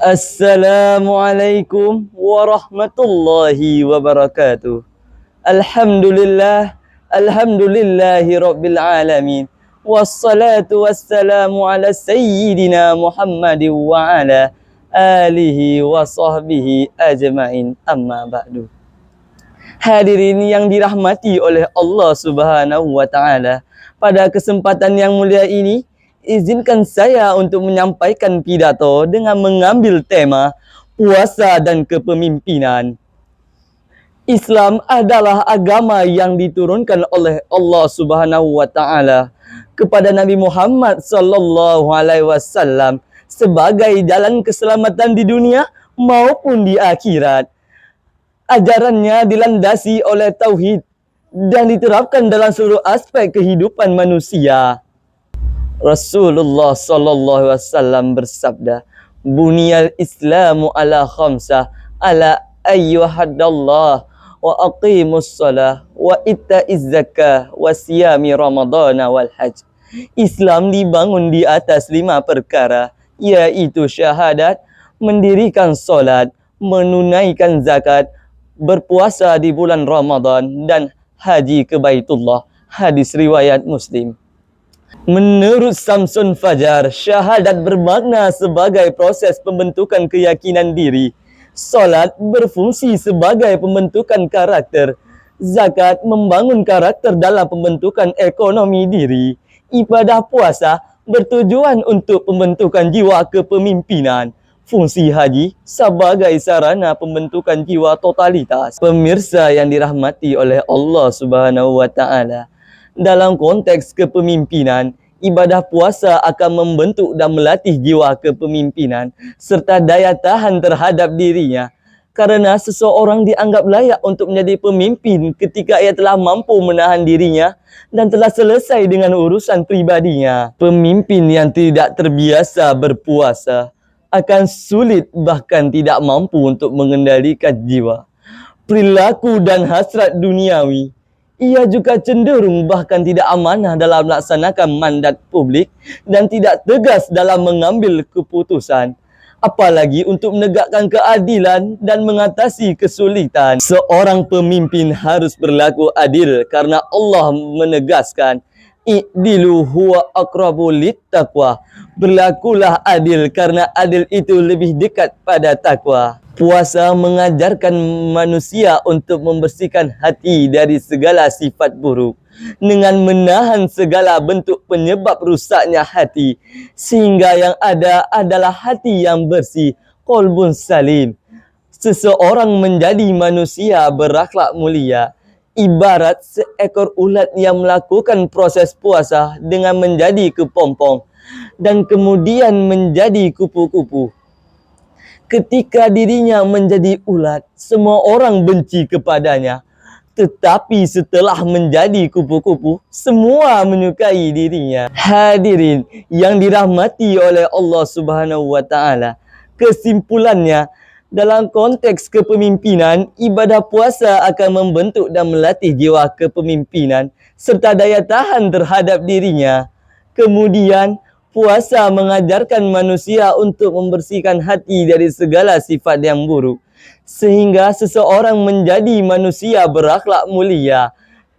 Assalamualaikum warahmatullahi wabarakatuh. Alhamdulillah, alhamdulillahi rabbil alamin. Wassalatu wassalamu ala sayyidina Muhammadin wa ala alihi wa sahbihi ajma'in, amma ba'du. Hadirin yang dirahmati oleh Allah Subhanahu wa taala, pada kesempatan yang mulia ini izinkan saya untuk menyampaikan pidato dengan mengambil tema puasa dan kepemimpinan. Islam adalah agama yang diturunkan oleh Allah Subhanahu wa taala kepada Nabi Muhammad sallallahu alaihi wasallam sebagai jalan keselamatan di dunia maupun di akhirat. Ajarannya dilandasi oleh tauhid dan diterapkan dalam seluruh aspek kehidupan manusia. Rasulullah sallallahu alaihi wasallam bersabda, "Buniyal Islamu ala khamsah, ala ayyuhadallah wa aqimus shalah wa ittaiz zakah wa siyami ramadhana wal hajj." Islam dibangun di atas 5 perkara, yaitu syahadat, mendirikan solat, menunaikan zakat, berpuasa di bulan Ramadan, dan haji ke Baitullah. Hadis riwayat Muslim. Menurut Samsun Fajar, syahadat bermakna sebagai proses pembentukan keyakinan diri. Solat berfungsi sebagai pembentukan karakter. Zakat membangun karakter dalam pembentukan ekonomi diri. Ibadah puasa bertujuan untuk pembentukan jiwa kepemimpinan. Fungsi haji sebagai sarana pembentukan jiwa totalitas. Pemirsa yang dirahmati oleh Allah Subhanahu wa taala, dalam konteks kepemimpinan, ibadah puasa akan membentuk dan melatih jiwa kepemimpinan serta daya tahan terhadap dirinya. Karena seseorang dianggap layak untuk menjadi pemimpin ketika ia telah mampu menahan dirinya dan telah selesai dengan urusan pribadinya. Pemimpin yang tidak terbiasa berpuasa akan sulit bahkan tidak mampu untuk mengendalikan jiwa, perilaku dan hasrat duniawi. Ia juga cenderung bahkan tidak amanah dalam melaksanakan mandat publik dan tidak tegas dalam mengambil keputusan, apalagi untuk menegakkan keadilan dan mengatasi kesulitan. Seorang pemimpin harus berlaku adil karena Allah menegaskan, "I'dilu huwa aqrabu littaqwa." Berlakulah adil karena adil itu lebih dekat pada takwa. Puasa mengajarkan manusia untuk membersihkan hati dari segala sifat buruk dengan menahan segala bentuk penyebab rusaknya hati, sehingga yang ada adalah hati yang bersih, qalbun salim. Seseorang menjadi manusia berakhlak mulia ibarat seekor ulat yang melakukan proses puasa dengan menjadi kepompong dan kemudian menjadi kupu-kupu. Ketika dirinya menjadi ulat, semua orang benci kepadanya. Tetapi setelah menjadi kupu-kupu, semua menyukai dirinya. Hadirin yang dirahmati oleh Allah Subhanahu wa taala, kesimpulannya, dalam konteks kepemimpinan, ibadah puasa akan membentuk dan melatih jiwa kepemimpinan serta daya tahan terhadap dirinya. Kemudian, puasa mengajarkan manusia untuk membersihkan hati dari segala sifat yang buruk, sehingga seseorang menjadi manusia berakhlak mulia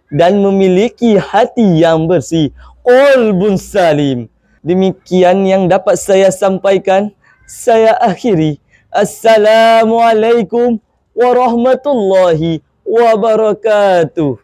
dan memiliki hati yang bersih, qalbun salim. Demikian yang dapat saya sampaikan. Saya akhiri. Assalamualaikum warahmatullahi wabarakatuh.